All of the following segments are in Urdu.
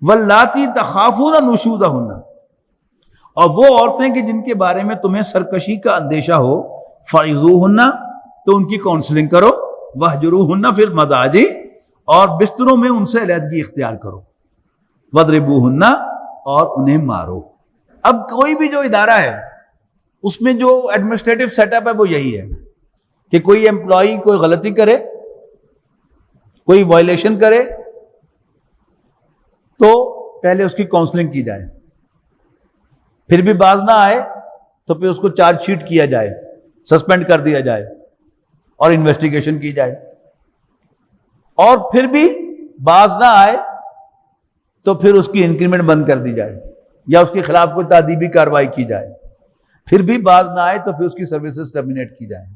واللاتی تخافون نشوزہن، اور وہ عورتیں کہ جن کے بارے میں تمہیں سرکشی کا اندیشہ ہو، فعظوہن، تو ان کی کاؤنسلنگ کرو، وہجروہن فی المضاجع، اور بستروں میں ان سے علیحدگی اختیار کرو، وضربوہن، اور انہیں مارو۔ اب کوئی بھی جو ادارہ ہے اس میں جو ایڈمنسٹریٹو سیٹ اپ ہے وہ یہی ہے کہ کوئی امپلائی کوئی غلطی کرے، کوئی وائلیشن کرے تو پہلے اس کی کاؤنسلنگ کی جائے، پھر بھی باز نہ آئے تو پھر اس کو چارج شیٹ کیا جائے، سسپینڈ کر دیا جائے اور انویسٹیگیشن کی جائے، اور پھر بھی باز نہ آئے تو پھر اس کی انکریمنٹ بند کر دی جائے یا اس کے خلاف کوئی تادیبی کارروائی کی جائے، پھر بھی باز نہ آئے تو پھر اس کی سروسز ٹرمینیٹ کی جائیں۔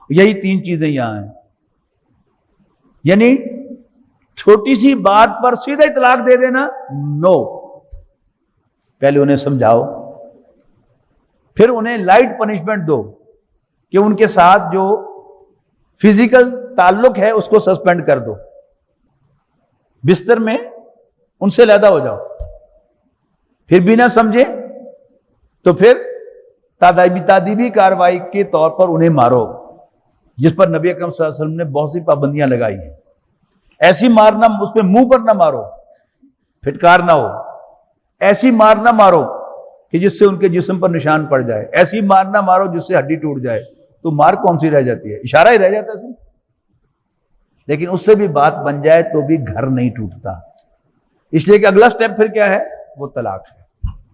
یہی تین چیزیں یہاں ہیں، یعنی چھوٹی سی بات پر سیدھا طلاق دے دینا، نو، پہلے انہیں سمجھاؤ، پھر انہیں لائٹ پنشمنٹ دو کہ ان کے ساتھ جو فزیکل تعلق ہے اس کو سسپینڈ کر دو، بستر میں ان سے علیحدہ ہو جاؤ، پھر بھی نہ سمجھے تو پھر تادیبی کارروائی کے طور پر انہیں مارو، جس پر نبی اکرم صلی اللہ علیہ وسلم نے بہت سی پابندیاں لگائی ہیں۔ ایسی مارنا، اس پہ منہ پر نہ مارو، پھٹکار نہ ہو، ایسی مار نہ مارو کہ جس سے ان کے جسم پر نشان پڑ جائے، ایسی مار نہ مارو جس سے ہڈی ٹوٹ جائے، تو مار کون سی رہ جاتی ہے، اشارہ ہی رہ جاتا ہے صرف، لیکن اس سے بھی بات بن جائے تو بھی گھر نہیں ٹوٹتا، اس لیے کہ اگلا سٹیپ پھر کیا ہے، وہ طلاق ہے۔